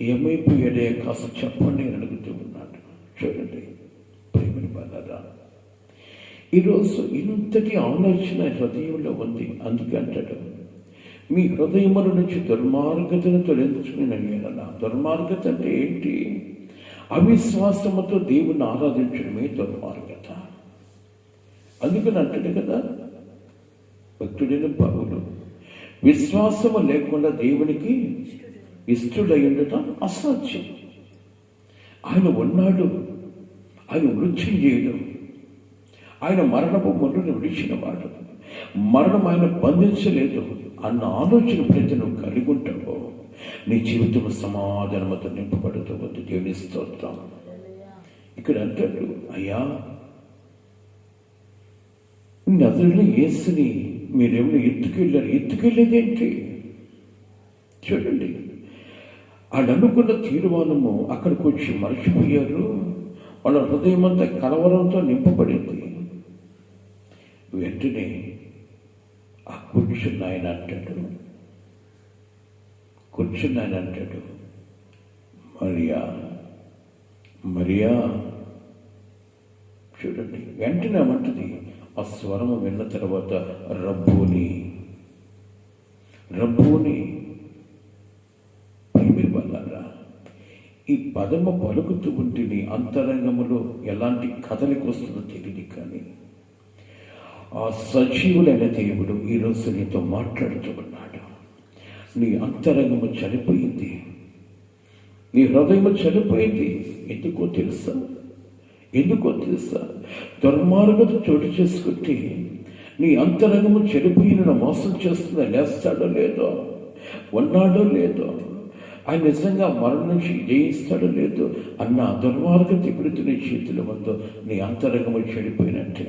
ఏమైపోయాడే కాస్త చెప్పండి అని అడుగుతూ ఉన్నాడు. చూడండి ప్రేమని బాగా ఈరోజు ఇంతటి ఆలోచన హృదయంలో ఉంది. అందుకే అంటాడు, మీ హృదయముల నుంచి దుర్మార్గతను తొలగించుకుని అలా. దుర్మార్గత అంటే ఏంటి? అవిశ్వాసముతో దేవుని ఆరాధించడమే దుర్మార్గత. అందుకని అంటాడు కదా భక్తుడైన పౌలు, విశ్వాసము లేకుండా దేవునికి ఇష్టడై ఉండటం అసాధ్యం. ఆయన ఉన్నాడు, ఆయన మృత్యుం చేయడం, ఆయన మరణపు మనుని విడిచినవాడు, మరణం ఆయన బంధించలేదు అన్న ఆలోచన ప్రతి నువ్వు కలిగి ఉంటావు, నీ జీవితం సమాధానముతో నింపబడుతూ ఉంది. దేవుని స్తోత్రం. ఇక్కడ అంటాడు, అయ్యా, నజరుడైన యేసుని మీరేమైనా ఎత్తుకెళ్ళేదేంటి? చూడండి, వాళ్ళు అనుకున్న తీర్మానము అక్కడికి వచ్చి మర్చిపోయారు. వాళ్ళ హృదయం అంతా కలవరంతో నింపబడింది. వెంటనే ఆ కూర్చున్న ఆయన అంటాడు, కూర్చుని ఆయన అంటాడు, మరియా మరియా. చూడండి, వెంటనే ఏమంటుంది, ఆ స్వరము విన్న తర్వాత రబ్బూని రబ్బూని. వాళ్ళరా, ఈ పదము పలుకుతూ ఉంటే నీ అంతరంగములో ఎలాంటి కదలికి వస్తుందో తెలియదు, కానీ ఆ సజీవులైన దేవుడు ఈరోజు నీతో మాట్లాడుతూ ఉన్నాడు. నీ అంతరంగము చనిపోయింది, నీ హృదయము చనిపోయింది. ఎందుకో తెలుసా? దుర్మార్గత చోటు చేసుకుంటే నీ అంతరంగము చనిపోయిన మోసం చేస్తుందా? లేస్తాడో లేదో, ఉన్నాడో లేదో, ఆయన నిజంగా మరణం నుంచి జయిస్తాడో లేదో అన్న దుర్మార్గత ఎప్పుడైతే నీ చేతిలో ఉందో నీ అంతరంగము చెడిపోయినట్టే,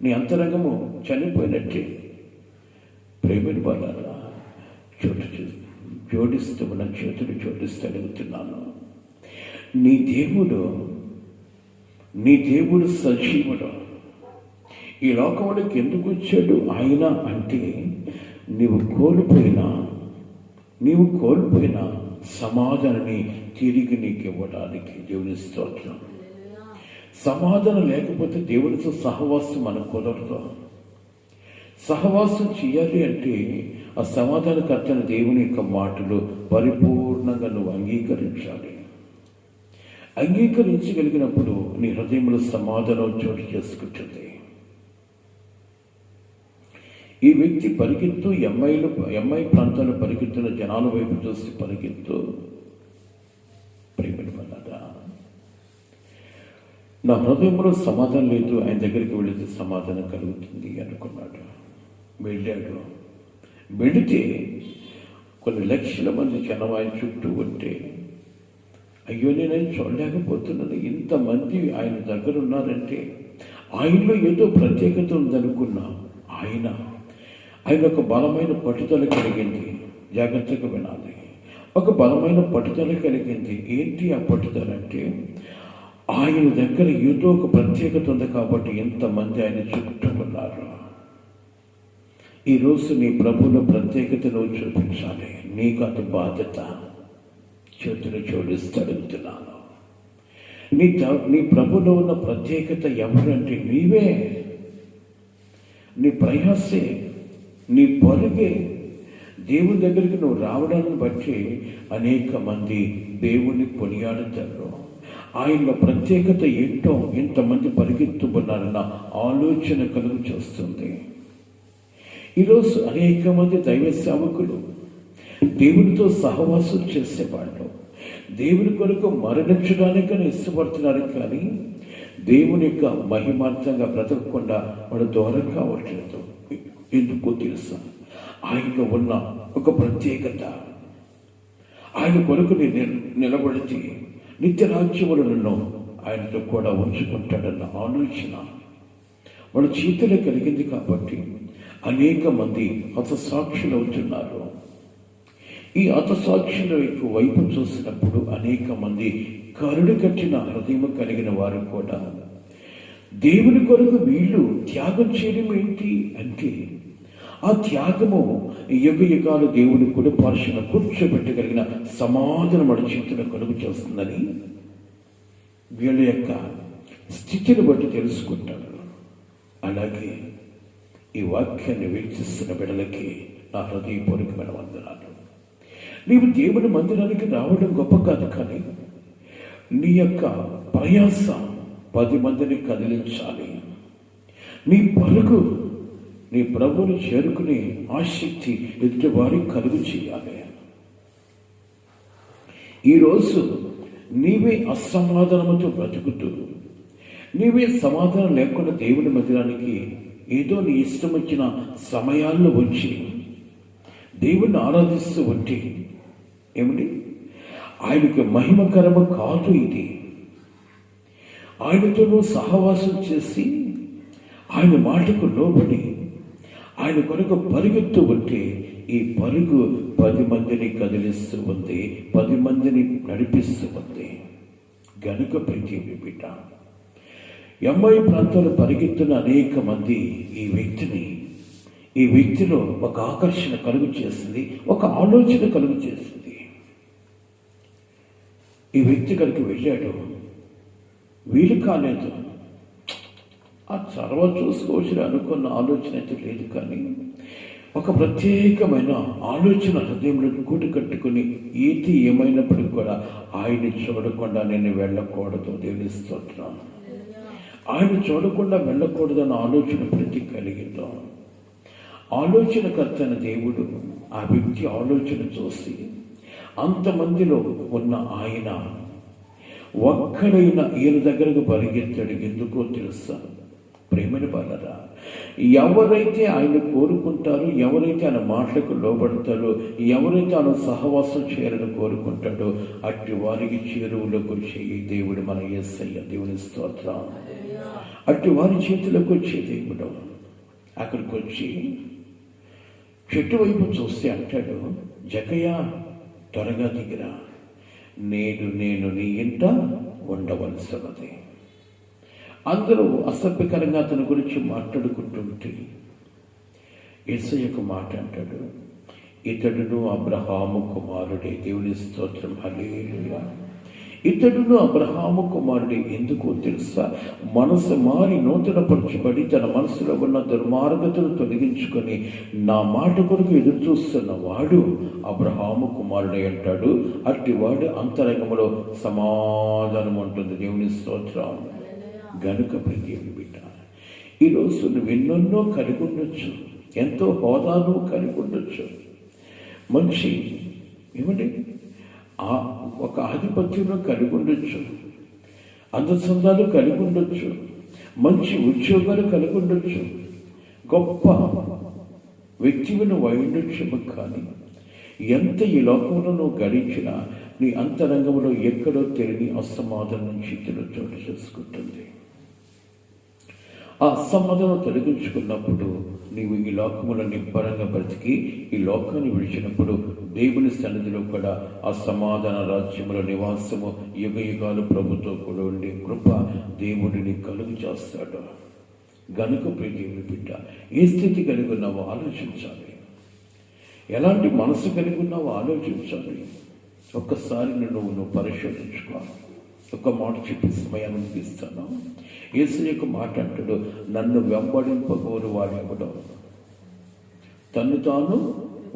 నీ అంతరంగము చనిపోయినట్టే. ప్రేమిని వాళ్ళారా, జోడిస్తూ ఉన్న చేతులు జోడిస్తూ అడుగుతున్నాను, నీ దేవుడు సజీవుడు. ఈ లోకంలోకి ఎందుకు వచ్చాడు ఆయన అంటే, నీవు కోల్పోయిన సమాధానాన్ని తిరిగి నీకు ఇవ్వడానికి. దేవుని స్తోత్రం. సమాధానం లేకపోతే దేవునితో సహవాసం మనకు కుదరదు. సహవాసం చేయాలి అంటే ఆ సమాధానకర్తన దేవుని యొక్క మాటలు పరిపూర్ణంగా నువ్వు అంగీకరించాలి. అంగీకరించగలిగినప్పుడు నీ హృదయంలో సమాధానం చోటు చేసుకుంటుంది. ఈ వ్యక్తి పరిగెత్తు ఎంఐ ప్రాంతాల్లో పరిగెత్తున్న జనాల వైపు చూసి పరిగెత్తు, ప్రేమని వల్లదా నా హృదయంలో సమాధానం లేదు, ఆయన దగ్గరికి వెళితే సమాధానం కలుగుతుంది అనుకున్నాడు. వెళితే కొన్ని లక్షల మంది జనం ఆయన చుట్టూ ఉంటే, అయ్యో నేను చూడలేకపోతున్నాను, ఇంతమంది ఆయన దగ్గర ఉన్నారంటే ఆయనలో ఏదో ప్రత్యేకత ఉందనుకున్నా. ఆయన ఒక బలమైన పట్టుదల కలిగింది. జాగ్రత్తగా వినాలి. ఒక బలమైన పట్టుదల కలిగింది. ఏంటి ఆ పట్టుదల అంటే, ఆయన దగ్గర ఏదో ఒక ప్రత్యేకత ఉంది కాబట్టి ఎంతమంది ఆయన చుట్టూ ఉన్నారు. ఈరోజు నీ ప్రభువులో ప్రత్యేకతను చూపించాలి. నీకు అది బాధ్యత. చేతులు జోడిస్తూ అడుగుతున్నాను, నీ ప్రభులో ఉన్న ప్రత్యేకత ఎవరంటే నీవే. నీ ప్రయాసే, నీ పరుగే. దేవుని దగ్గరికి నువ్వు రావడాన్ని బట్టి అనేక మంది దేవుణ్ణి కొనియాడుతారు. ఆయన ప్రత్యేకత ఏంటో ఇంతమంది పరిగెత్తుకున్నారన్న ఆలోచన కలుగు చేస్తుంది. ఈరోజు అనేక మంది దైవ సేవకులు దేవునితో సహవాసం చేసేవాళ్ళు దేవుని కొరకు మరణించడానికని ఇష్టపడుతున్నారు, కానీ దేవుని యొక్క మహిమార్థంగా బ్రతకకుండా వాడు దూరం కావట్లేదు. ఎందుకో తెలుసా? ఆయనలో ఉన్న ఒక ప్రత్యేకత. ఆయన కొరకు నిలబడితే నిత్య రాజ్యములను ఆయనతో కూడా ఉంచుకుంటాడన్న ఆలోచన వాళ్ళ చేతిలో కలిగింది. కాబట్టి అనేక మంది హతసాక్షులు అవుతున్నారు. ఈ హతసాక్షుల వైపు చూసినప్పుడు అనేక మంది కరుడు కట్టిన హృదయం కలిగిన వారు కూడా దేవుని కొరకు వీళ్ళు త్యాగం చేయడం ఏంటి అంటే, ఆ త్యాగము యుగాలు దేవుని కుడి పార్శ్వన కూర్చోబెట్టగలిగిన సమాధానం మన చేతుల్లో కలుగు చేస్తుందని వీళ్ళ యొక్క స్థితిని బట్టి తెలుసుకుంటారు. అలాగే ఈ వాక్యాన్ని వీక్షిస్తున్న బిడ్డలకి నా హృదయపూర్వకమైన వందనాలు. నీవు దేవుని మందిరానికి రావడం గొప్ప కాదు, కానీ నీ యొక్క ప్రయాస 10 మందిని కదిలించాలి. నీ పరుగు నీ ప్రభువుని చేరుకునే ఆసక్తి ఎదుటివారికి కలుగు చేయాలి. ఈరోజు నీవే అసమాధానముతో బ్రతుకుతూ, నీవే సమాధానం లేకుండా దేవుని మందిరానికి ఏదో నీ ఇష్టం వచ్చిన సమయాల్లో వచ్చి దేవుణ్ణి ఆరాధిస్తూ ఉంటే ఏమిటి? ఆయనకి మహిమకరము కాదు ఇది. ఆయనతో నువ్వు సహవాసం చేసి ఆయన మాటకు లోబడి ఆయన కొరకు పరిగెత్తు ఉంటే ఈ పరుగు 10 మందిని కదిలిస్తూ ఉంది, 10 మందిని నడిపిస్తూ ఉంది. గనుక ప్రతి బిడ్డ ఎంఐ ప్రాంతంలో పరిగెత్తున్న అనేక మంది ఈ వ్యక్తిలో ఒక ఆకర్షణ కలుగు చేసింది, ఒక ఆలోచన కలుగు చేసింది. ఈ వ్యక్తి కనుక వెళ్ళాడు, వీలు కాలేదు. ఆ చొరవ చూసుకోవచ్చు అనుకున్న ఆలోచన అయితే లేదు, కానీ ఒక ప్రత్యేకమైన ఆలోచన హృదయంలో కూటు కట్టుకుని ఏది ఏమైనప్పటికీ కూడా ఆయన్ని చూడకుండా నేను వెళ్ళకూడదు. దేవుని స్తోత్రం. ఆయన చూడకుండా వెళ్ళకూడదన్న ఆలోచన ప్రతి కలిగిందో ఆలోచనకర్త అయిన దేవుడు ఆ వ్యక్తి ఆలోచన చూసి అంతమందిలో ఉన్న ఆయన ఒక్కడైనా ఈయన దగ్గరకు పరిగెత్తాడు. ఎందుకో తెలుసా ప్రేమని బాలరా, ఎవరైతే ఆయన కోరుకుంటారో, ఎవరైతే ఆయన మాటలకు లోబడతారో, ఎవరైతే ఆయన సహవాసం చేయాలని కోరుకుంటాడో అట్టి వారికి చేరువులోకి చేయి దేవుడు మన యేసయ్య. దేవుని స్తోత్రం. అట్టి వారి చేతిలోకి వచ్చే దేవుడు అక్కడికి వచ్చి చెట్టు వైపు చూస్తే అంటాడు, జకయ్య త్వరగా దిగిరా, నేను నీ ఇంట ఉండవలసినది. అందరూ అసభ్యకరంగా అతని గురించి మాట్లాడుకుంటుంటే యేసయ్యకు మాట అంటాడు, ఇతడును అబ్రహాము కుమారుడే. దేవుని స్తోత్రం. హల్లెలూయా. ఇతడును అబ్రహాము కుమారుడే. ఎందుకో తెలుసా, మనసు మారి నూతనపరచబడి తన మనసులో ఉన్న దుర్మార్గతను తొలగించుకొని నా మాట కొరకు ఎదురు చూస్తున్న వాడు అబ్రహాము కుమారుడే అంటాడు. అట్టి వాడు అంతరంగంలో సమాధానం ఉంటుంది. దేవుని స్తోత్రం. గనుక దేవుని బిడ్డ, ఈరోజు నువ్వు ఎన్నెన్నో కలిగి ఉండొచ్చు, ఎంతో హోదాను కలిగి ఉండొచ్చు, మంచి ఏమంటే ఒక ఆధిపత్యంలో కలిగి ఉండొచ్చు, అందచందాలు కలిగి ఉండొచ్చు, మంచి ఉద్యోగాలు కలిగి ఉండొచ్చు, గొప్ప వ్యక్తిని ఉండొచ్చు. కానీ ఎంత ఈ లోకంలో నువ్వు గడించినా నీ అంతరంగంలో ఎక్కడో తెలియని అసమాధానం చేతిలో చోటు చేసుకుంటుంది. ఆ అసమాధానం తొలగించుకున్నప్పుడు నీవు ఈ లోకములో నిబ్బరంగా బ్రతికి ఈ లోకాన్ని విడిచినప్పుడు దేవుని సన్నిధిలో కూడా ఆ సమాధాన రాజ్యముల నివాసము యుగ యుగాలు ప్రభుతో కూడా ఉండే కృప దేవుడిని కలుగు చేస్తాడు. గనుక దేవుని బిడ్డ, ఏ స్థితి కలిగి ఉన్నావో ఆలోచించాలి, ఎలాంటి మనసు కలిగి ఉన్నావో ఆలోచించాలి. ఒక్కసారి నువ్వు పరిశోధించుకోవాలి. ఒక మాట చెప్పి సమయాన్ని ముగిస్తాను. యేసయ్యకు మాట అంటాడు, నన్ను వెంబడింపగోరు వాడెవడో తను తాను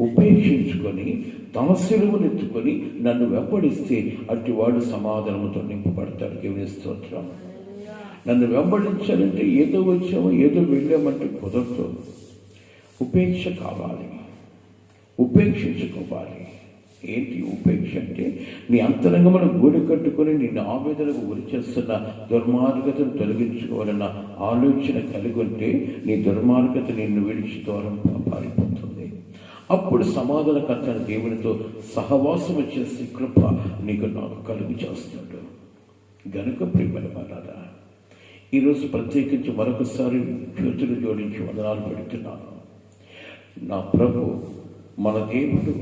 ఉపేక్షించుకొని తమ సిలువనెత్తుకొని నన్ను వెంబడిస్తే అట్టి వాడు సమాధానముతో నింపబడతాడు. దేవుని స్తోత్రం. నన్ను వెంబడించాలంటే ఏదో వచ్చామో ఏదో వెళ్ళామంటే కుదరదు. ఉపేక్ష కావాలి, ఉపేక్షించుకోవాలి. ఏంటి ఉపేక్ష అంటే, నీ అంతరంగమును గూడు కట్టుకొని నిన్ను ఆవేదనకు గురి చేస్తున్న దుర్మార్గతను తొలగించుకోవాలన్న ఆలోచన కలిగి ఉంటే నీ దుర్మార్గత నిన్ను విడిచి దూరం పారిపోతుంది. అప్పుడు సమాధానకర్త దేవునితో సహవాసము చేసే కృప నీకు నాకు కలుగు చేస్తాడు. గనుక ప్రియమైన వారారా, ఈరోజు ప్రత్యేకించి మరొకసారి చేతులు జోడించి వందనాలు పెడుతున్నాను. నా ప్రభు మన దేవుడు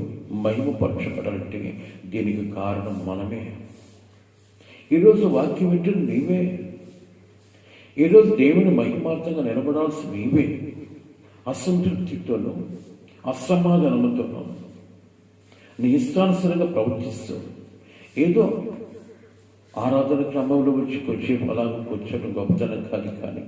మహిమపరచబడాలంటే దీనికి కారణం మనమే. ఈరోజు వాక్యం వింటున్న నీవే. ఈరోజు దేవుని మహిమార్థంగా నిలబడాల్సి నీవే. అసంతృప్తితోనూ అసమాధానంతోనూ నీ ఇష్టానుసారంగా ప్రవర్తిస్తూ ఏదో ఆరాధన క్రమంలో వచ్చి కొంచెం అలాగ కూర్చోడం గొప్పతనం కాదు, కానీ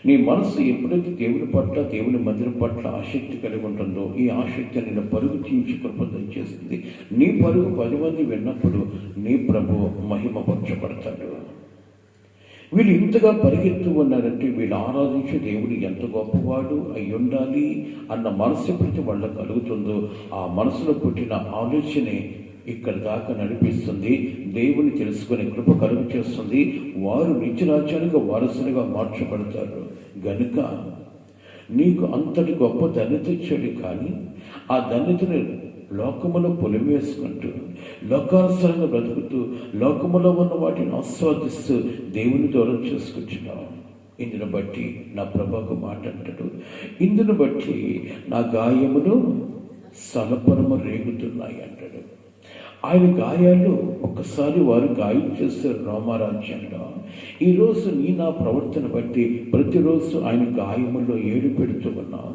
నీ మనసు ఎప్పుడైతే దేవుని పట్ల, దేవుని మందిరం పట్ల ఆసక్తి కలిగి ఉంటుందో ఈ ఆసక్తి నిన్ను పరుగు తీయించి కృప దయచేస్తుంది. నీ పరుగు 10 మంది విన్నప్పుడు నీ ప్రభు మహిమపరచబడతాడు. వీళ్ళు ఇంతగా పరిగెత్తు ఉన్నారంటే వీళ్ళు ఆరాధించే దేవుడు ఎంత గొప్పవాడు అయి ఉండాలి అన్న మనసు ఎప్పుడైతే వాళ్ళకు కలుగుతుందో ఆ మనసులో పుట్టిన ఆలోచనే ఇక్కడ దాకా నడిపిస్తుంది. దేవుని తెలుసుకునే కృప కలుగు చేస్తుంది. వారు నిత్యరాజ్యానికి వారసులుగా మార్చబడతారు. గనుక నీకు అంతటి గొప్ప ధన్యత ఇచ్చాడు, కానీ ఆ ధన్యతను లోకములో పొలిమేసుకుంటూ లోకానుసారంగా బ్రతుకుతూ లోకములో ఉన్న వాటిని ఆస్వాదిస్తూ దేవుని దూరం చేసుకుంటున్నావు. ఇందును బట్టి నా ప్రభాకు మాట అంటాడు, ఇందును బట్టి నా గాయములు సలపరము రేగుతున్నాయి అంటాడు. ఆయన గాయాలు ఒక్కసారి వారు గాయం చేస్తారు రోమారాజ్యంలో. ఈరోజు నా ప్రవర్తన బట్టి ప్రతిరోజు ఆయన గాయముల్లో ఏడు పెడుతూ ఉన్నాం.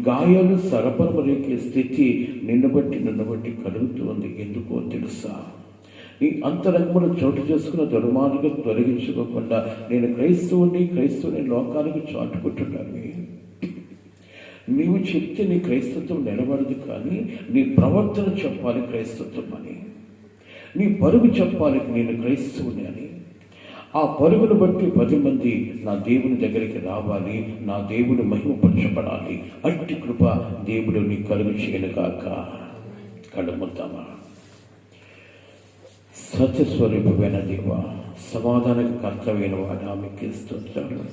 గాయాలు సరపరము రేకే స్థితి నన్ను బట్టి కలుగుతూ ఉంది. ఎందుకో తెలుసా, నీ అంతరంగమును చోటు చేసుకున్న దుర్మార్గం తొలగించుకోకుండా నేను క్రైస్తవుని లోకానికి చాటుకుంటున్నాను. నీవు చెప్తే నీ క్రైస్తత్వం నిలబడదు, కానీ నీ ప్రవర్తన చెప్పాలి క్రైస్తత్వం అని. నీ పరుగు చెప్పాలి నేను క్రైస్తవుని అని. ఆ పరుగును బట్టి 10 మంది నా దేవుని దగ్గరికి రావాలి, నా దేవుడు మహిమపరచబడాలి. అట్టి కృప దేవుడు నీ కలుగు చేయను కాక. కడుముద్దామా. సత్యస్వరూపమైన దేవ, సమాధానకు కర్తవ్యమైన వాడు ఆమెకి స్తోత్రాలు.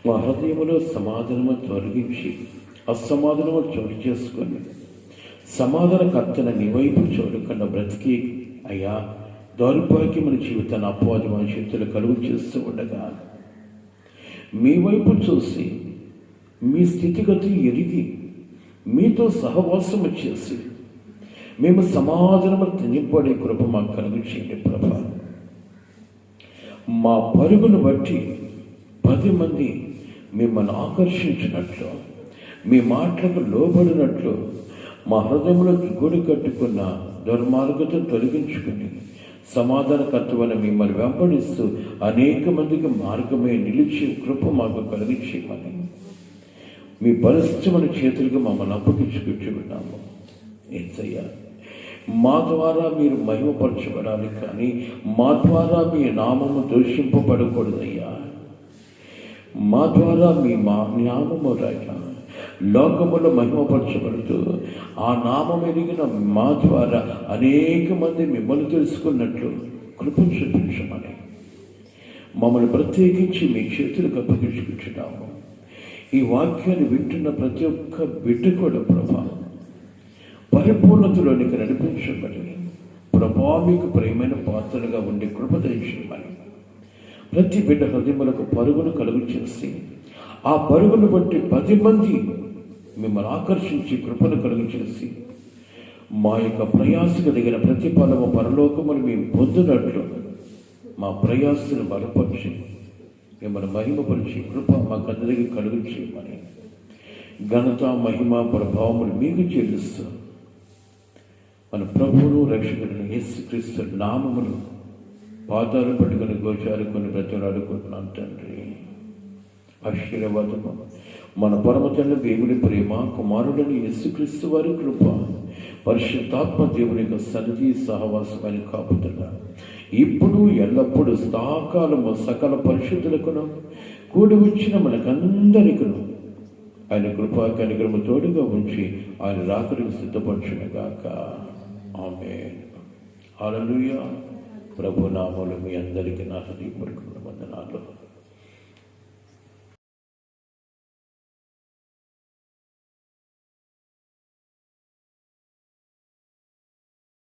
మా హృదయంలో సమాధానము తొలగించి అసమాధానము చోటు చేసుకొని సమాధానకర్తన నీ వైపు చూడకుండా బ్రతికి అయ్యా దౌర్భాగ్యమైన జీవితాన్ని అపవాది మన చేతులు కలుగు చేస్తూ ఉండగా మీ వైపు చూసి మీ స్థితిగతి ఎరిగి మీతో సహవాసము చేసి మేము సమాధానము తినిపడే కృప మాకు కలుగు చేయండి ప్రభా. మా పరుగును బట్టి 10 మంది మిమ్మల్ని ఆకర్షించినట్లు, మీ మాటలకు లోబడినట్లు మా హృదయంలో గుడి కట్టుకున్న దుర్మార్గత తొలగించుకుని సమాధానకర్తమైన మిమ్మల్ని వెంబడిస్తూ అనేక మందికి మార్గమే నిలిచి కృప మాకు కలిగించేయమని మీ పరిస్థితుల చేతులకు మమ్మల్ని అప్పగించుకుంటున్నాము. యేసయ్యా, మా ద్వారా మీరు మహిమపరచబడాలి, కానీ మా ద్వారా మీ నామము దూషింపబడకూడదయ్యా. మా ద్వారా మీ నామము రాయా లోకములో మహిమపరచబడుతూ ఆ నామం ఎరిగిన మా ద్వారా అనేక మంది మిమ్మల్ని తెలుసుకున్నట్లు కృప చూపించమని మమ్మల్ని ప్రత్యేకించి మీ చేతులకు అప్పగించుకుంటున్నాము. ఈ వాక్యాన్ని వింటున్న ప్రతి ఒక్క బిడ్డ కూడా ప్రభా పరిపూర్ణతలోనికి నడిపించబడి ప్రభా మీకు ప్రేమైన పాత్రలుగా ఉండే కృప దయచేయమని ప్రతి బిడ్డ హృదయములకు పరుగును కలుగు చేసి ఆ పరుగును బట్టి 10 మంది మిమ్మల్ని ఆకర్షించి కృపను కలుగు చేసి మా యొక్క ప్రయాసకు దిగిన ప్రతిఫలము పరలోకమును మేము పొందినట్లు మా ప్రయాసను బలపరిచి మిమ్మల్ని మహిమపరిచి కృప మాకందరికీ కలుగు చేయమని ఘనత మహిమ ప్రభావములు మీకు చెల్లిస్తూ మన ప్రభువును రక్షకుడిని యేసుక్రీస్తు నామమును పాదాలు పట్టుకుని గోచారుకొని బ్రతిలాడుకుంటున్నాను తండ్రి. ఆశీర్వాదము మన పరమ తండ్రి దేవుని ప్రేమ, కుమారుడని యేసుక్రీస్తు వారి కృప, పరిశుద్ధాత్మ దేవుని యొక్క సన్నిధి సహవాసమైన కాపుదల ఇప్పుడు ఎల్లప్పుడూ సదాకాలము సకల పరిశుద్ధులకును కూడి వచ్చిన మనకందరికను ఆయన కృపా కనికరము తోడుగా ఉంచి ఆయన రాకడికి సిద్ధపరచునుగాక. ఆమేన్. హల్లెలూయా. ప్రభు నామములో మీ అందరికీ నా హృదయపూర్వక వందనాలు.